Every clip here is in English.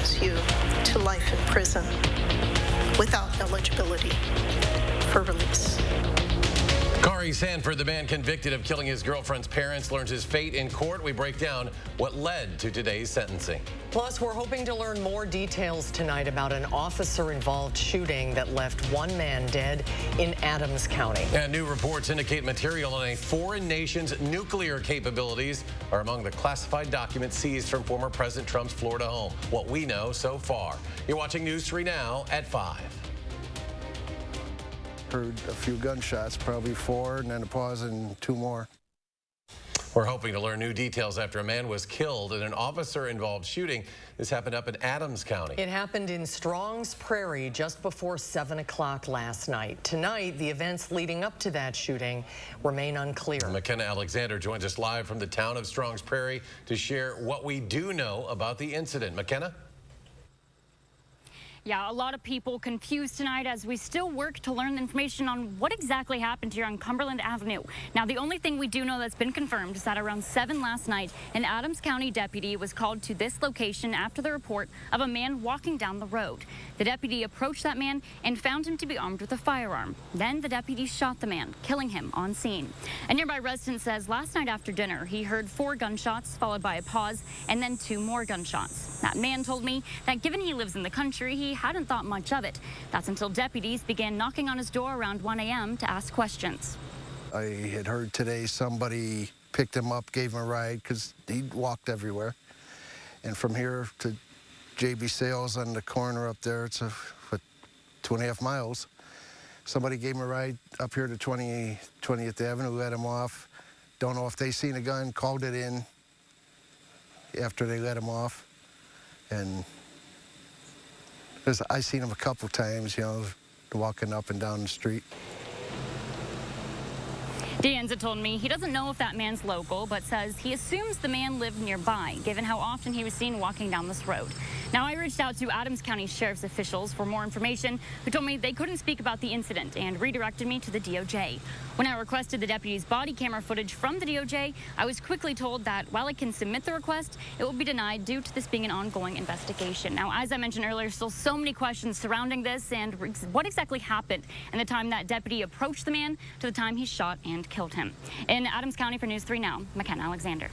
sentence you to life in prison without eligibility for release. Kari Sanford, the man convicted of killing his girlfriend's parents, learns his fate in court. We break down what led to today's sentencing. Plus, we're hoping to learn more details tonight about an officer-involved shooting that left one man dead in Adams County. And new reports indicate material on a foreign nation's nuclear capabilities are among the classified documents seized from former President Trump's Florida home. What we know so far. You're watching News 3 Now at 5. Heard a few gunshots, probably 4, and then a pause and 2 more. We're hoping to learn new details after a man was killed in an officer-involved shooting. This happened up in Adams County. It happened in Strong's Prairie just before 7 o'clock last night. Tonight, the events leading up to that shooting remain unclear. McKenna Alexander joins us live from the town of Strong's Prairie to share what we do know about the incident. McKenna? Yeah, a lot of people confused tonight as we still work to learn the information on what exactly happened here on Cumberland Avenue. Now, the only thing we do know that's been confirmed is that around 7 last night, an Adams County deputy was called to this location after the report of a man walking down the road. The deputy approached that man and found him to be armed with a firearm. Then the deputy shot the man, killing him on scene. A nearby resident says last night after dinner, he heard 4 gunshots followed by a pause and then 2 more gunshots. That man told me that given he lives in the country, he hadn't thought much of it. That's until deputies began knocking on his door around 1 a.m. to ask questions. I had heard today somebody picked him up, gave him a ride, because he walked everywhere. And from here to JB Sales on the corner up there, it's a 2.5 miles. Somebody gave him a ride up here to 20th Avenue, let him off. Don't know if they seen a gun, called it in after they let him off. And I seen him a couple times, you know, walking up and down the street. Danza told me he doesn't know if that man's local, but says he assumes the man lived nearby, given how often he was seen walking down this road. Now, I reached out to Adams County Sheriff's officials for more information, who told me they couldn't speak about the incident and redirected me to the DOJ. When I requested the deputy's body camera footage from the DOJ, I was quickly told that while I can submit the request, it will be denied due to this being an ongoing investigation. Now, as I mentioned earlier, still so many questions surrounding this and what exactly happened in the time that deputy approached the man to the time he shot and killed him. In Adams County for News 3 Now, McKenna Alexander.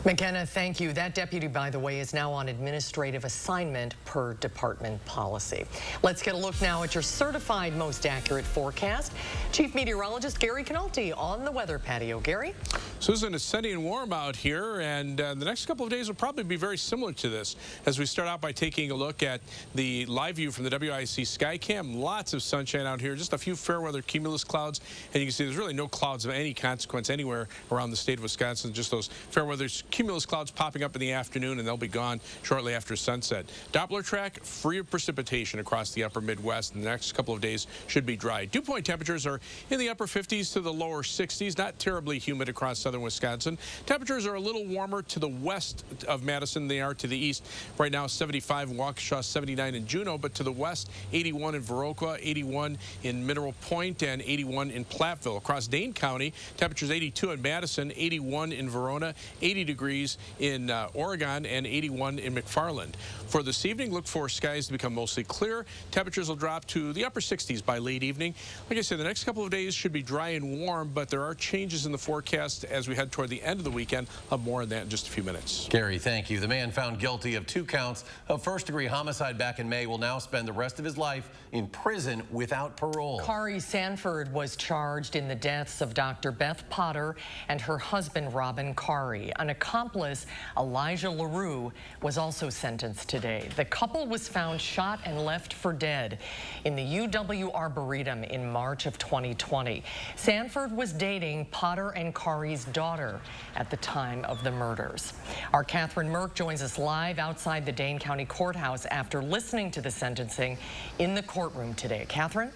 McKenna, thank you. That deputy, by the way, is now on administrative assignment per department policy. Let's get a look now at your certified most accurate forecast. Chief Meteorologist Gary Canalti on the weather patio. Gary? Susan, it's sunny and warm out here, and the next couple of days will probably be very similar to this. As we start out by taking a look at the live view from the WISC Skycam, lots of sunshine out here, just a few fair weather cumulus clouds, and you can see there's really no clouds of any consequence anywhere around the state of Wisconsin, just those fair weather cumulus clouds popping up in the afternoon, and they'll be gone shortly after sunset. Doppler track, free of precipitation across the upper Midwest, and the next couple of days should be dry. Dew point temperatures are in the upper 50s to the lower 60s, not terribly humid across southern Wisconsin. Temperatures are a little warmer to the west of Madison than they are to the east. Right now, 75 in Waukesha, 79 in Juneau, but to the west, 81 in Viroqua, 81 in Mineral Point, and 81 in Platteville. Across Dane County, temperatures 82 in Madison, 81 in Verona, 80 degrees in Oregon, and 81 in McFarland. For this evening, look for skies to become mostly clear. Temperatures will drop to the upper 60s by late evening. Like I said, the next couple of days should be dry and warm, but there are changes in the forecast as we head toward the end of the weekend. I'll have more on that in just a few minutes. Gary, thank you. The man found guilty of 2 counts of first-degree homicide back in May will now spend the rest of his life in prison without parole. Kari Sanford was charged in the deaths of Dr. Beth Potter and her husband, Robin Kari. An accomplice, Elijah Larue, was also sentenced today. The couple was found shot and left for dead in the UW Arboretum in March of 2020. Sanford was dating Potter and Kari's daughter at the time of the murders. Our Catherine Merck joins us live outside the Dane County Courthouse after listening to the sentencing in the courtroom today. Catherine?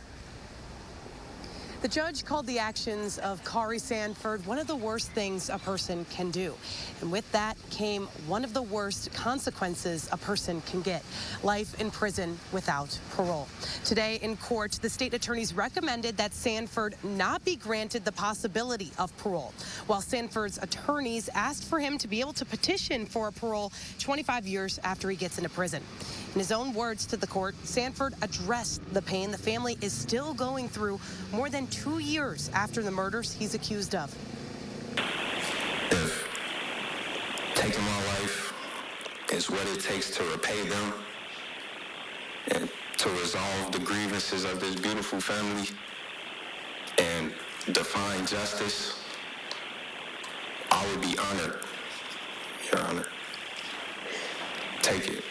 The judge called the actions of Kari Sanford one of the worst things a person can do. And with that came one of the worst consequences a person can get: life in prison without parole. Today in court, the state attorneys recommended that Sanford not be granted the possibility of parole, while Sanford's attorneys asked for him to be able to petition for a parole 25 years after he gets into prison. In his own words to the court, Sanford addressed the pain the family is still going through more than 2 years after the murders he's accused of. If taking my life is what it takes to repay them and to resolve the grievances of this beautiful family and define justice, I would be honored, Your Honor. Take it.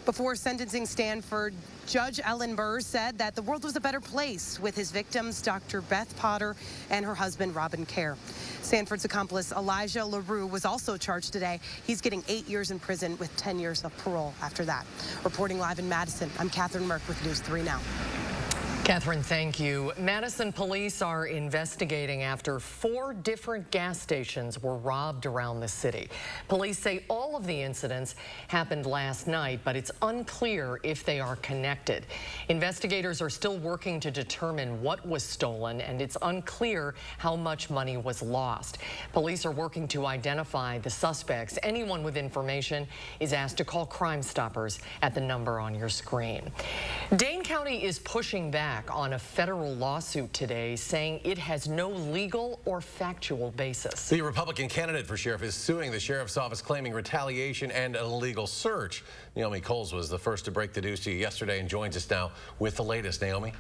Before sentencing Sanford, Judge Ellen Burr said that the world was a better place with his victims, Dr. Beth Potter and her husband, Robin Cary. Sanford's accomplice, Elijah Larue, was also charged today. He's getting 8 years in prison with 10 years of parole after that. Reporting live in Madison, I'm Catherine Merck with News 3 Now. Catherine, thank you. Madison police are investigating after 4 different gas stations were robbed around the city. Police say all of the incidents happened last night, but it's unclear if they are connected. Investigators are still working to determine what was stolen, and it's unclear how much money was lost. Police are working to identify the suspects. Anyone with information is asked to call Crime Stoppers at the number on your screen. Dane County is pushing back on a federal lawsuit today, saying it has no legal or factual basis. The Republican candidate for sheriff is suing the sheriff's office, claiming retaliation and an illegal search. Naomi Coles was the first to break the news to you yesterday and joins us now with the latest. Naomi?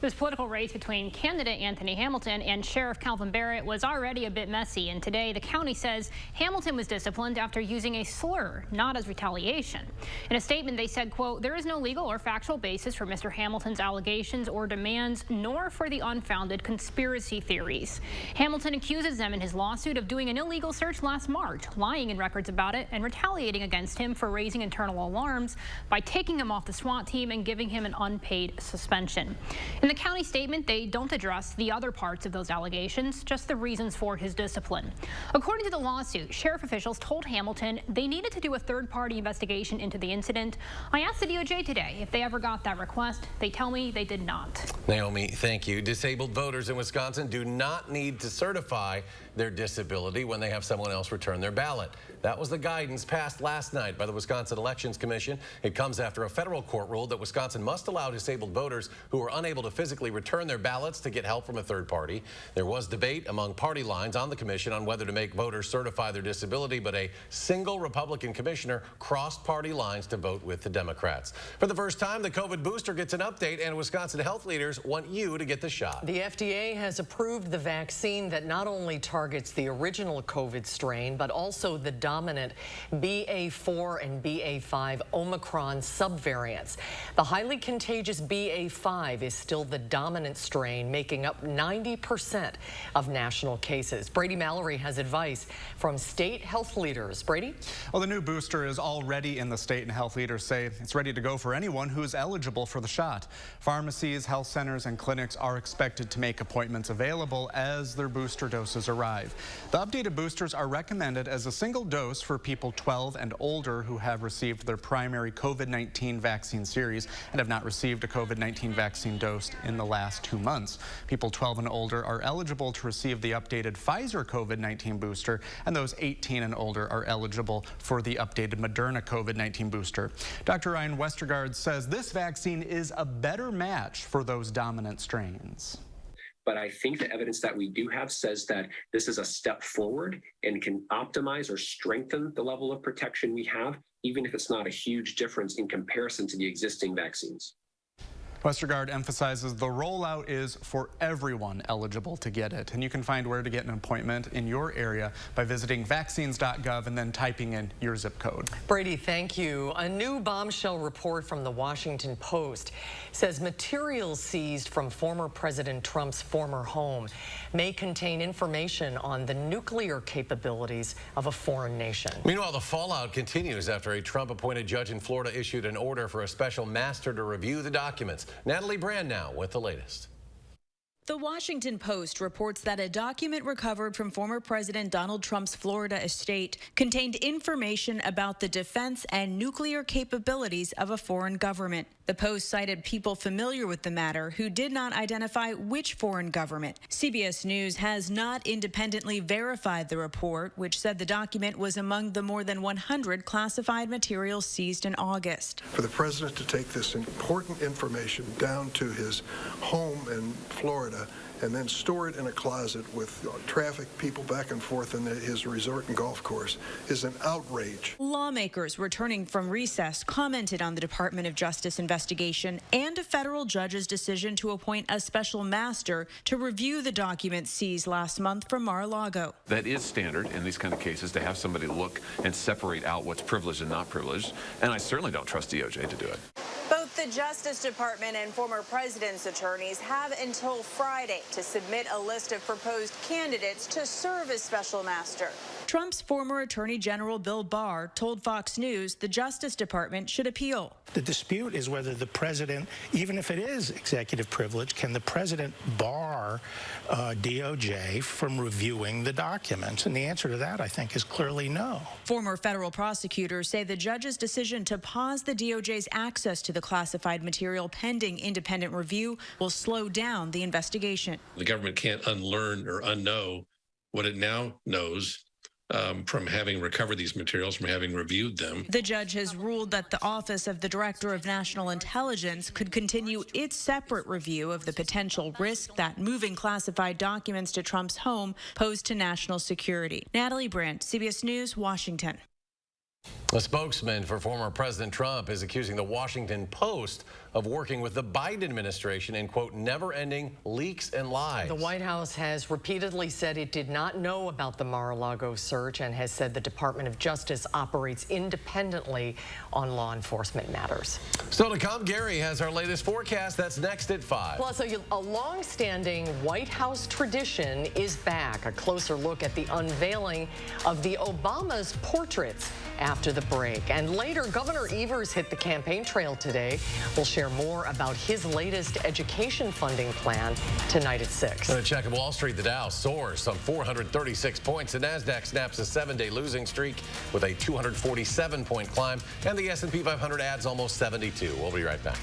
This political race between candidate Anthony Hamilton and Sheriff Calvin Barrett was already a bit messy, and today the county says Hamilton was disciplined after using a slur, not as retaliation. In a statement, they said, quote, "There is no legal or factual basis for Mr. Hamilton's allegations or demands, nor for the unfounded conspiracy theories." Hamilton accuses them in his lawsuit of doing an illegal search last March, lying in records about it, and retaliating against him for raising internal alarms by taking him off the SWAT team and giving him an unpaid suspension. In the county statement, they don't address the other parts of those allegations, just the reasons for his discipline. According to the lawsuit, sheriff officials told Hamilton they needed to do a third-party investigation into the incident. I asked the DOJ today if they ever got that request. They tell me they did not. Naomi, thank you. Disabled voters in Wisconsin do not need to certify their disability when they have someone else return their ballot. That was the guidance passed last night by the Wisconsin Elections Commission. It comes after a federal court ruled that Wisconsin must allow disabled voters who are unable to physically return their ballots to get help from a third party. There was debate among party lines on the commission on whether to make voters certify their disability, but a single Republican commissioner crossed party lines to vote with the Democrats. For the first time, the COVID booster gets an update, and Wisconsin health leaders want you to get the shot. The FDA has approved the vaccine that not only targets the original COVID strain, but also the dominant BA4 and BA5 Omicron subvariants. The highly contagious BA5 is still the dominant strain, making up 90% of national cases. Brady Mallory has advice from state health leaders. Brady? Well, the new booster is already in the state, and health leaders say it's ready to go for anyone who is eligible for the shot. Pharmacies, health centers, and clinics are expected to make appointments available as their booster doses arrive. The updated boosters are recommended as a single dose for people 12 and older who have received their primary COVID-19 vaccine series and have not received a COVID-19 vaccine dose in the last 2 months. People 12 and older are eligible to receive the updated Pfizer COVID-19 booster, and those 18 and older are eligible for the updated Moderna COVID-19 booster. Dr. Ryan Westergaard says this vaccine is a better match for those dominant strains. But I think the evidence that we do have says that this is a step forward and can optimize or strengthen the level of protection we have, even if it's not a huge difference in comparison to the existing vaccines. Westergaard emphasizes the rollout is for everyone eligible to get it, and you can find where to get an appointment in your area by visiting vaccines.gov and then typing in your zip code. Brady, thank you. A new bombshell report from the Washington Post says materials seized from former President Trump's former home may contain information on the nuclear capabilities of a foreign nation. Meanwhile, the fallout continues after a Trump-appointed judge in Florida issued an order for a special master to review the documents. Natalie Brand now with the latest. The Washington Post reports that a document recovered from former President Donald Trump's Florida estate contained information about the defense and nuclear capabilities of a foreign government. The Post cited people familiar with the matter who did not identify which foreign government. CBS News has not independently verified the report, which said the document was among the more than 100 classified materials seized in August. For the president to take this important information down to his home in Florida and then store it in a closet with traffic, people back and forth in his resort and golf course is an outrage. Lawmakers returning from recess commented on the Department of Justice investigation and a federal judge's decision to appoint a special master to review the documents seized last month from Mar-a-Lago. That is standard in these kind of cases, to have somebody look and separate out what's privileged and not privileged, and I certainly don't trust DOJ to do it. Both the Justice Department and former president's attorneys have until Friday to submit a list of proposed candidates to serve as special master. Trump's former Attorney General Bill Barr told Fox News the Justice Department should appeal. The dispute is whether the president, even if it is executive privilege, can the president bar DOJ from reviewing the documents? And the answer to that, I think, is clearly no. Former federal prosecutors say the judge's decision to pause the DOJ's access to the classified material pending independent review will slow down the investigation. The government can't unlearn or unknow what it now knows from having recovered these materials, from having reviewed them. The judge has ruled that the Office of the Director of National Intelligence could continue its separate review of the potential risk that moving classified documents to Trump's home posed to national security. Natalie Brandt, CBS News, Washington. A spokesman for former President Trump is accusing the Washington Post of working with the Biden administration in, quote, never-ending leaks and lies. The White House has repeatedly said it did not know about the Mar-a-Lago search and has said the Department of Justice operates independently on law enforcement matters. Still to come, Kari has our latest forecast. That's next at 5. Plus, a long-standing White House tradition is back. A closer look at the unveiling of the Obama's portraits after the break. And later, Governor Evers hit the campaign trail today. We'll share more about his latest education funding plan tonight at 6. And a check of Wall Street, the Dow soars some 436 points. The NASDAQ snaps a 7-day losing streak with a 247-point climb. And the S&P 500 adds almost 72. We'll be right back.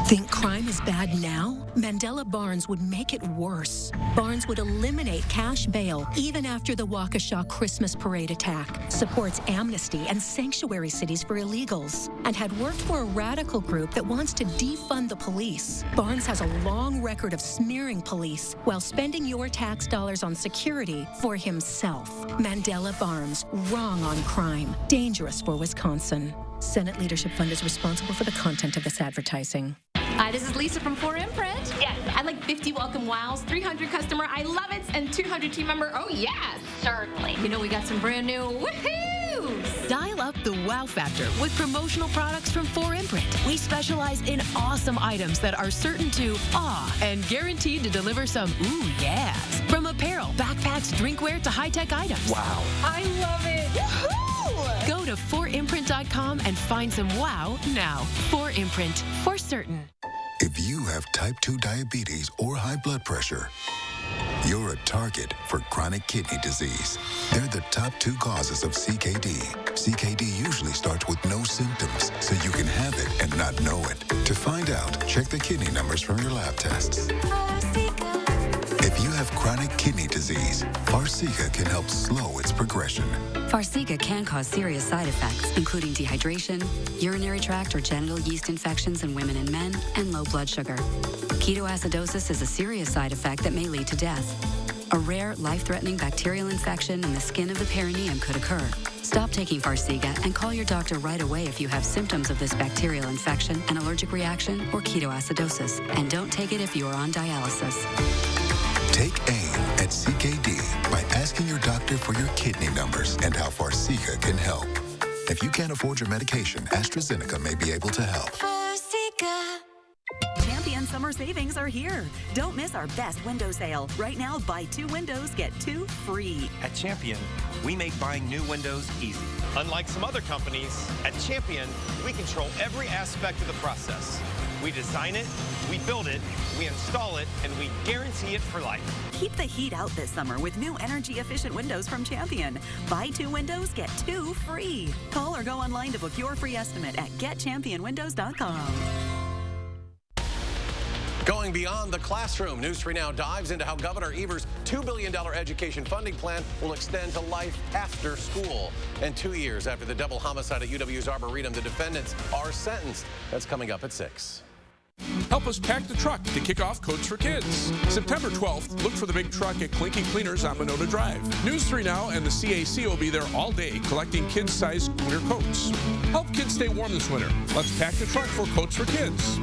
Think crime is bad now? Mandela Barnes would make it worse. Barnes would eliminate cash bail even after the Waukesha Christmas parade attack, supports amnesty and sanctuary cities for illegals, and had worked for a radical group that wants to defund the police. Barnes has a long record of smearing police while spending your tax dollars on security for himself. Mandela Barnes, wrong on crime, dangerous for Wisconsin. Senate Leadership Fund is responsible for the content of this advertising. Hi, this is Lisa from 4Imprint. Yes. I'd like 50 welcome wows, 300 customer I love it, and 200 team member oh yes. Certainly. You know we got some brand new woohoos. Dial up the wow factor with promotional products from 4Imprint. We specialize in awesome items that are certain to awe and guaranteed to deliver some ooh yes. From apparel, backpacks, drinkware to high-tech items. Wow. I love it. Woohoo! Go to 4imprint.com and find some wow now. 4Imprint, for certain. If you have type 2 diabetes or high blood pressure, you're a target for chronic kidney disease. They're the top 2 causes of CKD. CKD usually starts with no symptoms, so you can have it and not know it. To find out, check the kidney numbers from your lab tests. If you have chronic kidney disease, Farxiga can help slow its progression. Farxiga can cause serious side effects, including dehydration, urinary tract or genital yeast infections in women and men, and low blood sugar. Ketoacidosis is a serious side effect that may lead to death. A rare, life-threatening bacterial infection in the skin of the perineum could occur. Stop taking Farxiga and call your doctor right away if you have symptoms of this bacterial infection, an allergic reaction, or ketoacidosis. And don't take it if you are on dialysis. Take aim at CKD by asking your doctor for your kidney numbers and how Farxiga can help. If you can't afford your medication, AstraZeneca may be able to help. Champion summer savings are are here. Don't miss our best window sale. Right now, buy 2 windows, get 2 free. At Champion, we make buying new windows easy. Unlike some other companies, at Champion, we control every aspect of the process. We design it, we build it, we install it, and we guarantee it for life. Keep the heat out this summer with new energy-efficient windows from Champion. Buy 2 windows, get 2 free. Call or go online to book your free estimate at getchampionwindows.com. Going beyond the classroom, News 3 Now dives into how Governor Evers' $2 billion education funding plan will extend to life after school. And 2 years after the double homicide at UW's Arboretum, the defendants are sentenced. That's coming up at 6. Help us pack the truck to kick off Coats for Kids. September 12th, look for the big truck at Clinky Cleaners on Monona Drive. News 3 Now and the CAC will be there all day collecting kids-sized winter coats. Help kids stay warm this winter. Let's pack the truck for Coats for Kids.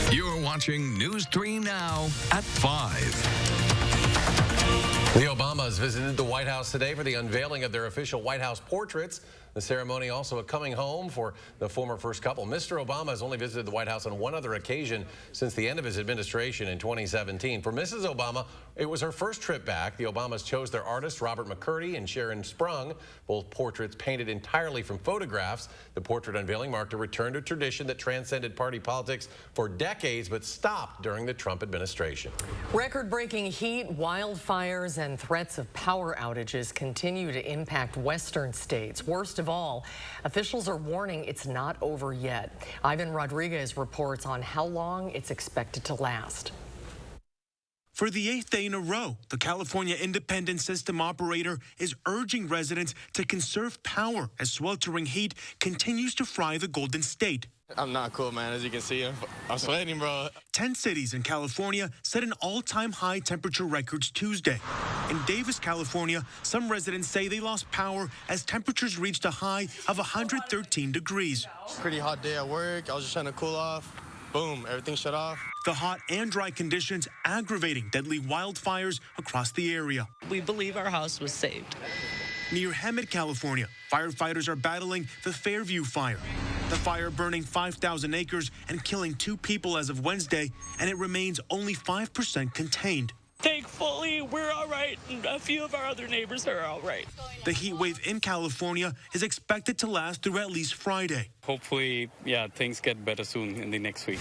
You're watching News 3 Now at 5. The Obamas visited the White House today for the unveiling of their official White House portraits. The ceremony also a coming home for the former first couple. Mr. Obama has only visited the White House on one other occasion since the end of his administration in 2017. For Mrs. Obama, it was her first trip back. The Obamas chose their artists, Robert McCurdy and Sharon Sprung, both portraits painted entirely from photographs. The portrait unveiling marked a return to tradition that transcended party politics for decades, but stopped during the Trump administration. Record-breaking heat, wildfires, and threats of power outages continue to impact western states. Worst of all, officials are warning it's not over yet. Ivan Rodriguez reports on how long it's expected to last. For the 8th day in a row, the California Independent System Operator is urging residents to conserve power as sweltering heat continues to fry the Golden State. I'm not cool, man. As you can see, I'm sweating, bro. 10 cities in California set an all-time high temperature records Tuesday. In Davis, California, some residents say they lost power as temperatures reached a high of 113 degrees. Pretty hot day at work. I was just trying to cool off. Boom, everything shut off. The hot and dry conditions aggravating deadly wildfires across the area. We believe our house was saved. Near Hemet, California, firefighters are battling the Fairview fire. The fire burning 5,000 acres and killing 2 people as of Wednesday, and it remains only 5% contained. Thankfully, we're all right, and a few of our other neighbors are all right. The heat wave in California is expected to last through at least Friday. Hopefully, things get better soon in the next week.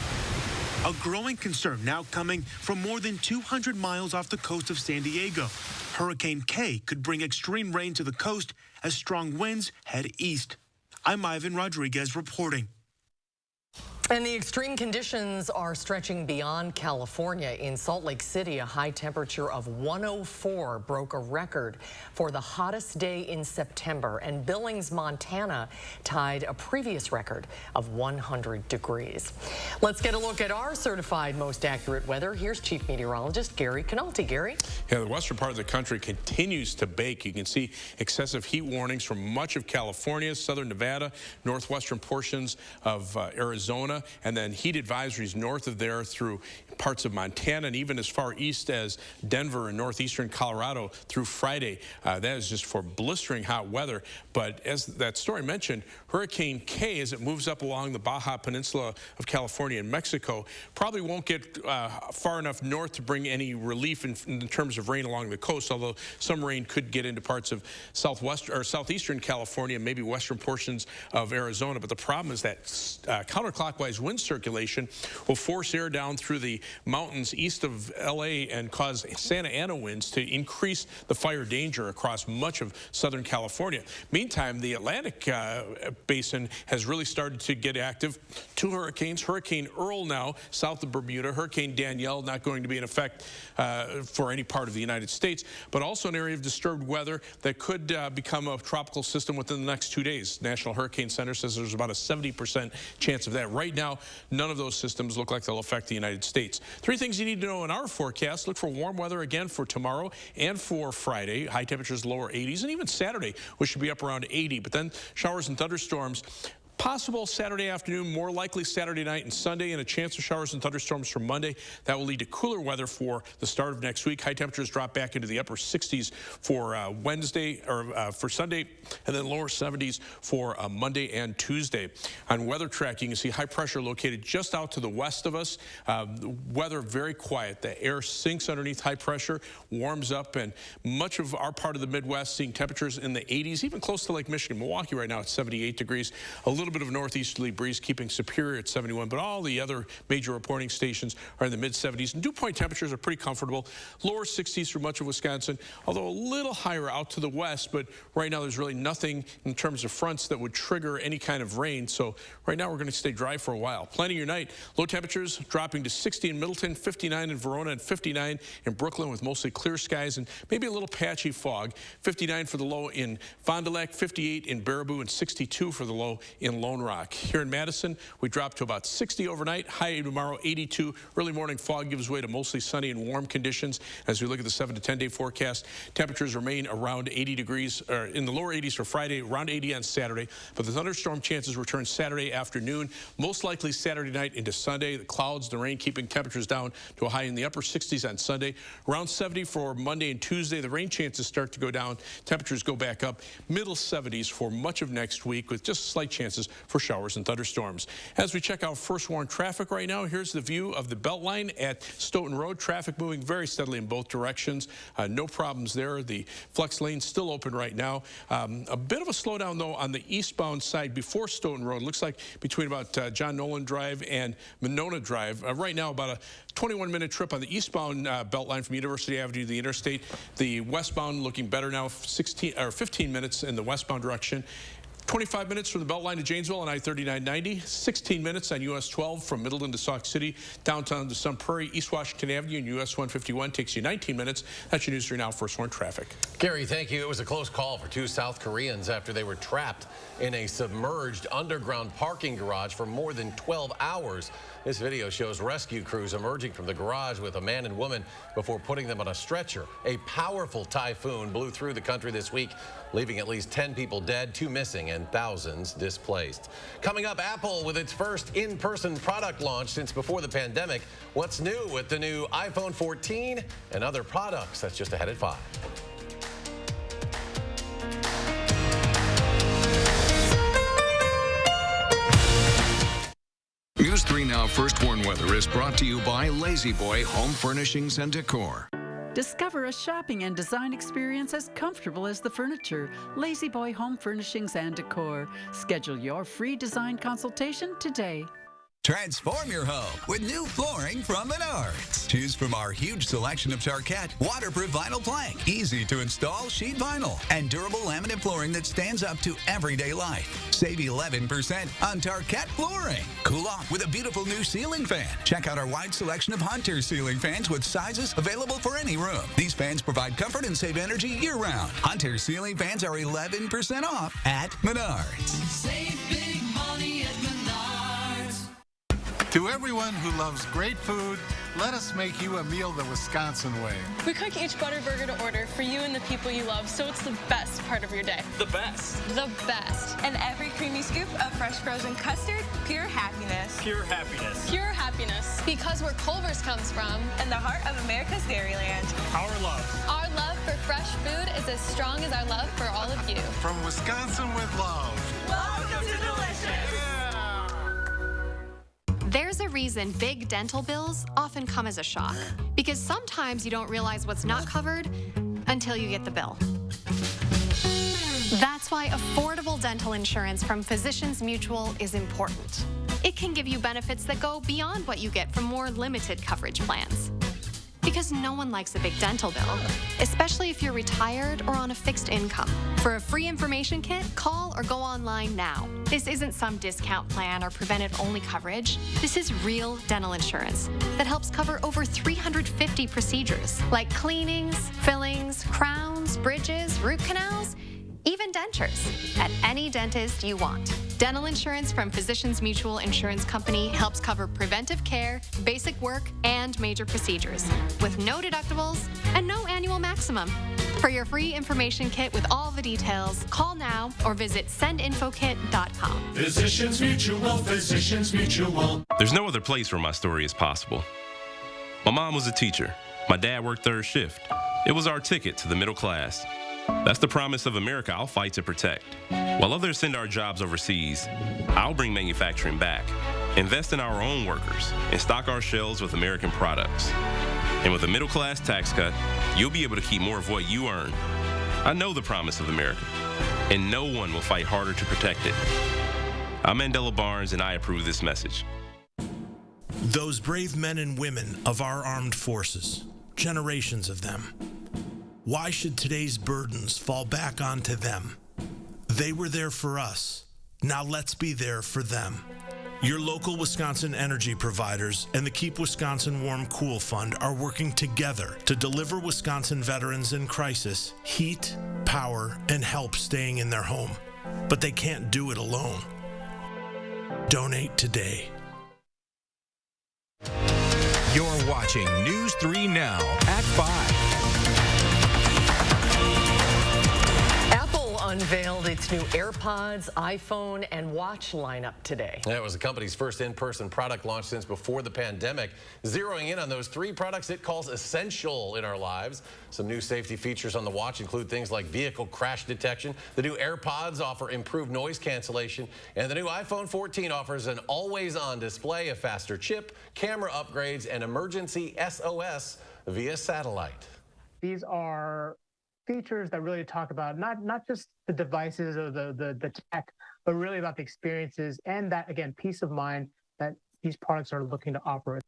A growing concern now coming from more than 200 miles off the coast of San Diego. Hurricane K could bring extreme rain to the coast as strong winds head east. I'm Ivan Rodriguez reporting. And the extreme conditions are stretching beyond California. In Salt Lake City, a high temperature of 104 broke a record for the hottest day in September. And Billings, Montana tied a previous record of 100 degrees. Let's get a look at our certified most accurate weather. Here's Chief Meteorologist Gary Canalti. Gary? Yeah, the western part of the country continues to bake. You can see excessive heat warnings from much of California, southern Nevada, northwestern portions of Arizona, and then heat advisories north of there through parts of Montana and even as far east as Denver and northeastern Colorado through Friday. That is just for blistering hot weather. But as that story mentioned, Hurricane K, as it moves up along the Baja Peninsula of California and Mexico, probably won't get far enough north to bring any relief in terms of rain along the coast, although some rain could get into parts of southeastern California and maybe western portions of Arizona. But the problem is that counterclockwise wind circulation will force air down through the mountains east of LA and cause Santa Ana winds to increase the fire danger across much of Southern California. Meantime, the Atlantic basin has really started to get active. 2 hurricanes, Hurricane Earl now south of Bermuda, Hurricane Danielle not going to be in effect for any part of the United States, but also an area of disturbed weather that could become a tropical system within the next 2 days. National Hurricane Center says there's about a 70% chance of that. Right now, none of those systems look like they'll affect the United States. 3 things you need to know in our forecast. Look for warm weather again for tomorrow and for Friday. High temperatures, lower 80s, and even Saturday, which should be up around 80. But then showers and thunderstorms Possible Saturday afternoon, more likely Saturday night and Sunday, and a chance of showers and thunderstorms for Monday. That will lead to cooler weather for the start of next week. High temperatures drop back into the upper 60s for Wednesday or for Sunday, and then lower 70s for Monday and Tuesday. On weather track, you can see high pressure located just out to the west of us. Weather very quiet. The air sinks underneath high pressure, warms up, and much of our part of the Midwest seeing temperatures in the 80s, even close to Lake Michigan. Milwaukee right now at 78 degrees. A little bit of northeasterly breeze keeping Superior at 71, but all the other major reporting stations are in the mid-70s. And dew point temperatures are pretty comfortable. Lower 60s for much of Wisconsin, although a little higher out to the west, but right now there's really nothing in terms of fronts that would trigger any kind of rain. So right now we're going to stay dry for a while. Planning your night, low temperatures dropping to 60 in Middleton, 59 in Verona, and 59 in Brooklyn with mostly clear skies and maybe a little patchy fog. 59 for the low in Fond du Lac, 58 in Baraboo, and 62 for the low in Lone Rock. Here in Madison, we drop to about 60 overnight. High tomorrow, 82. Early morning fog gives way to mostly sunny and warm conditions. As we look at the 7 to 10 day forecast, temperatures remain around 80 degrees, or in the lower 80s for Friday, around 80 on Saturday. But the thunderstorm chances return Saturday afternoon, most likely Saturday night into Sunday. The clouds, the rain keeping temperatures down to a high in the upper 60s on Sunday. Around 70 for Monday and Tuesday. The rain chances start to go down. Temperatures go back up. Middle 70s for much of next week with just slight chances for showers and thunderstorms. As we check out first warn traffic right now, here's the view of the Beltline at Stoughton Road. Traffic moving very steadily in both directions. No problems there. The flex lane still open right now. A bit of a slowdown, though, on the eastbound side before Stoughton Road. Looks like between about John Nolan Drive and Monona Drive. Right now, about a 21-minute trip on the eastbound Beltline from University Avenue to the interstate. The westbound looking better now, 15 minutes in the westbound direction. 25 minutes from the Beltline to Janesville on I-3990, 16 minutes on US 12 from Middleton to Sauk City, downtown to Sun Prairie, East Washington Avenue, and US 151 takes you 19 minutes. That's your News 3 Now First Warn traffic. Gary, thank you. It was a close call for two South Koreans after they were trapped in a submerged underground parking garage for more than 12 hours. This video shows rescue crews emerging from the garage with a man and woman before putting them on a stretcher. A powerful typhoon blew through the country this week, leaving at least 10 people dead, 2 missing, and thousands displaced. Coming up, Apple with its first in-person product launch since before the pandemic. What's new with the new iPhone 14 and other products? That's just ahead at 5. News 3 Now First Warn Weather is brought to you by Lazy Boy Home Furnishings and Decor. Discover a shopping and design experience as comfortable as the furniture. Lazy Boy Home Furnishings and Decor. Schedule your free design consultation today. Transform your home with new flooring from Menards. Choose from our huge selection of Tarkett, waterproof vinyl plank, easy to install sheet vinyl, and durable laminate flooring that stands up to everyday life. Save 11% on Tarkett flooring. Cool off with a beautiful new ceiling fan. Check out our wide selection of Hunter ceiling fans with sizes available for any room. These fans provide comfort and save energy year-round. Hunter ceiling fans are 11% off at Menards. Save big money at Menards. To everyone who loves great food, let us make you a meal the Wisconsin way. We cook each butter burger to order for you and the people you love, so it's the best part of your day. The best. The best. And every creamy scoop of fresh frozen custard, pure happiness. Pure happiness. Pure happiness. Because where Culver's comes from. And the heart of America's Dairyland. Our love. Our love for fresh food is as strong as our love for all of you. From Wisconsin with love. Welcome to Delicious. There's a reason big dental bills often come as a shock, because sometimes you don't realize what's not covered until you get the bill. That's why affordable dental insurance from Physicians Mutual is important. It can give you benefits that go beyond what you get from more limited coverage plans. Because no one likes a big dental bill, especially if you're retired or on a fixed income. For a free information kit, call or go online now. This isn't some discount plan or preventive-only coverage. This is real dental insurance that helps cover over 350 procedures, like cleanings, fillings, crowns, bridges, root canals, even dentures, at any dentist you want. Dental insurance from Physicians Mutual Insurance Company helps cover preventive care, basic work, and major procedures with no deductibles and no annual maximum. For your free information kit with all the details, call now or visit sendinfokit.com. Physicians Mutual, Physicians Mutual. There's no other place where my story is possible. My mom was a teacher. My dad worked third shift. It was our ticket to the middle class. That's the promise of America I'll fight to protect. While others send our jobs overseas, I'll bring manufacturing back, invest in our own workers, and stock our shelves with American products. And with a middle-class tax cut, you'll be able to keep more of what you earn. I know the promise of America, and no one will fight harder to protect it. I'm Mandela Barnes, and I approve this message. Those brave men and women of our armed forces, generations of them. Why should today's burdens fall back onto them? They were there for us. Now let's be there for them. Your local Wisconsin energy providers and the Keep Wisconsin Warm Cool Fund are working together to deliver Wisconsin veterans in crisis heat, power, and help staying in their home. But they can't do it alone. Donate today. You're watching News 3 Now at 5. Unveiled its new AirPods, iPhone, and watch lineup today. That was the company's first in-person product launch since before the pandemic, zeroing in on those 3 products it calls essential in our lives. Some new safety features on the watch include things like vehicle crash detection. The new AirPods offer improved noise cancellation, and the new iPhone 14 offers an always-on display, a faster chip, camera upgrades, and emergency SOS via satellite. These are features that really talk about not just the devices or the tech, but really about the experiences and that, again, peace of mind that these products are looking to offer.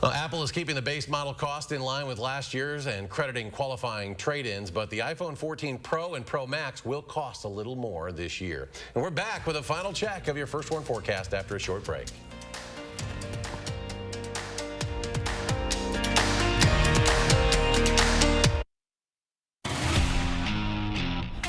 Well, Apple is keeping the base model cost in line with last year's and crediting qualifying trade-ins, but the iPhone 14 Pro and Pro Max will cost a little more this year. And we're back with a final check of your First One forecast after a short break.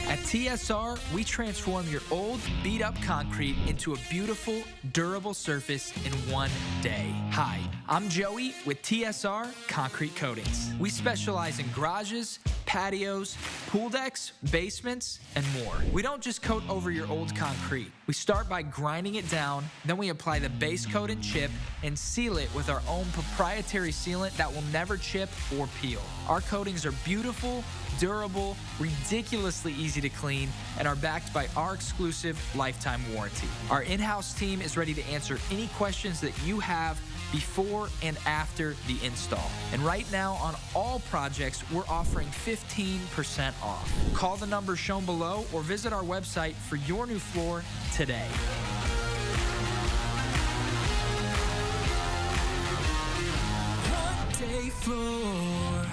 At TSR, we transform your old, beat-up concrete into a beautiful, durable surface in one day. Hi, I'm Joey with TSR Concrete Coatings. We specialize in garages, patios, pool decks, basements, and more. We don't just coat over your old concrete. We start by grinding it down, then we apply the base coat and chip and seal it with our own proprietary sealant that will never chip or peel. Our coatings are beautiful, durable, ridiculously easy to clean, and are backed by our exclusive lifetime warranty. Our in-house team is ready to answer any questions that you have before and after the install. And right now on all projects, we're offering 15% off. Call the number shown below or visit our website for your new floor today. Day floor.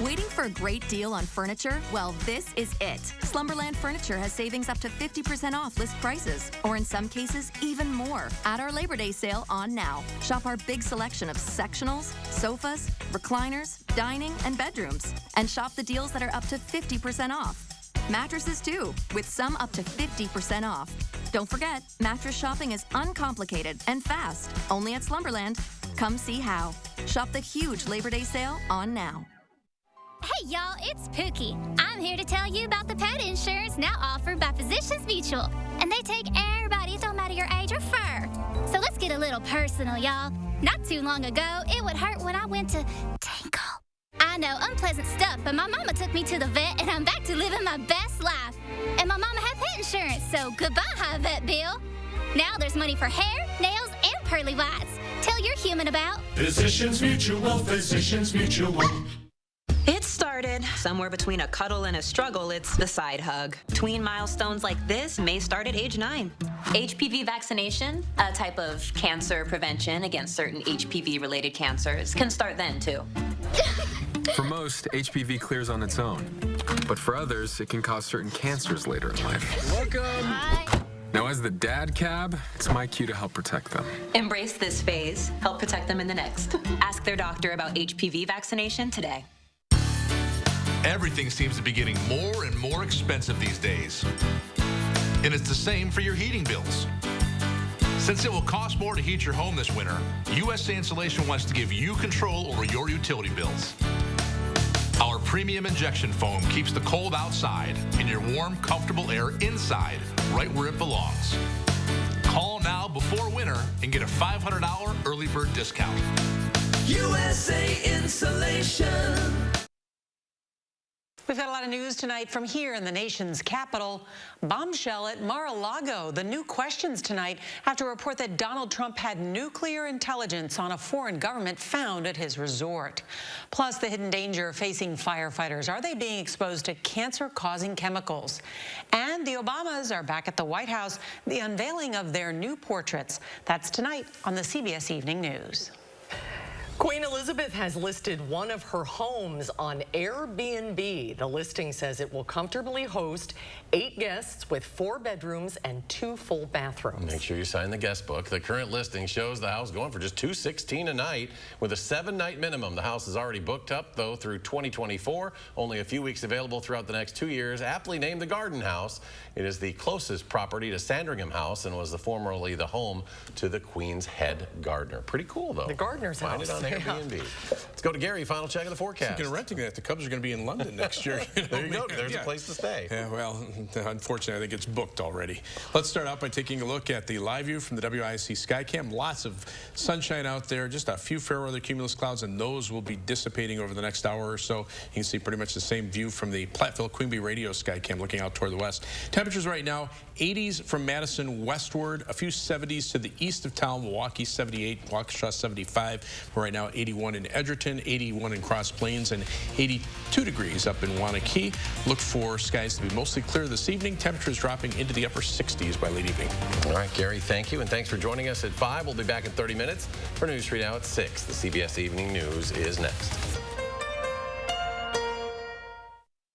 Waiting for a great deal on furniture? Well, this is it. Slumberland Furniture has savings up to 50% off list prices, or in some cases, even more, at our Labor Day sale on now. Shop our big selection of sectionals, sofas, recliners, dining, and bedrooms. And shop the deals that are up to 50% off. Mattresses too, with some up to 50% off. Don't forget, mattress shopping is uncomplicated and fast, only at Slumberland. Come see how. Shop the huge Labor Day sale on now. Hey y'all, it's Pookie. I'm here to tell you about the pet insurance now offered by Physicians Mutual. And they take everybody, it don't matter your age or fur. So let's get a little personal, y'all. Not too long ago, it would hurt when I went to tinkle. I know, unpleasant stuff, but my mama took me to the vet and I'm back to living my best life. And my mama had pet insurance, so goodbye, high vet bill. Now there's money for hair, nails, and pearly whites. Tell your human about Physicians Mutual, Physicians Mutual. It started somewhere between a cuddle and a struggle. It's the side hug. Tween milestones like this may start at age 9. HPV vaccination, a type of cancer prevention against certain HPV-related cancers, can start then, too. For most, HPV clears on its own. But for others, it can cause certain cancers later in life. Welcome. Hi. Now, as the dad cab, it's my cue to help protect them. Embrace this phase. Help protect them in the next. Ask their doctor about HPV vaccination today. Everything seems to be getting more and more expensive these days. And it's the same for your heating bills. Since it will cost more to heat your home this winter, USA Insulation wants to give you control over your utility bills. Our premium injection foam keeps the cold outside and your warm, comfortable air inside, right where it belongs. Call now before winter and get a $500 early bird discount. USA Insulation. We've got a lot of news tonight from here in the nation's capital. Bombshell at Mar-a-Lago. The new questions tonight after a report that Donald Trump had nuclear intelligence on a foreign government found at his resort. Plus, the hidden danger facing firefighters. Are they being exposed to cancer-causing chemicals? And the Obamas are back at the White House, the unveiling of their new portraits. That's tonight on the CBS Evening News. Queen Elizabeth has listed one of her homes on Airbnb. The listing says it will comfortably host 8 guests with 4 bedrooms and 2 full bathrooms. Make sure you sign the guest book. The current listing shows the house going for just $216 a night with a 7-night minimum. The house is already booked up, though, through 2024. Only a few weeks available throughout the next 2 years. Aptly named the Garden House. It is the closest property to Sandringham House and was formerly the home to the Queen's head gardener. Pretty cool, though. The gardener's Find house. It on Airbnb. Let's go to Gary. Final check of the forecast. Speaking of renting that, the Cubs are going to be in London next year. There you go. There's a place to stay. Yeah, well, unfortunately, I think it's booked already. Let's start out by taking a look at the live view from the WISC Skycam. Lots of sunshine out there, just a few fair weather cumulus clouds, and those will be dissipating over the next hour or so. You can see pretty much the same view from the Platteville Queen Bee radio Skycam looking out toward the west. Temperatures right now, 80s from Madison westward, a few 70s to the east of town, Milwaukee 78, Waukesha 75. We're right now 81 in Edgerton, 81 in Cross Plains, and 82 degrees up in Wanakee. Look for skies to be mostly clear this evening. Temperatures dropping into the upper 60s by late evening. All right, Gary, thank you, and thanks for joining us at 5. We'll be back in 30 minutes for News 3 Now at 6. The CBS Evening News is next.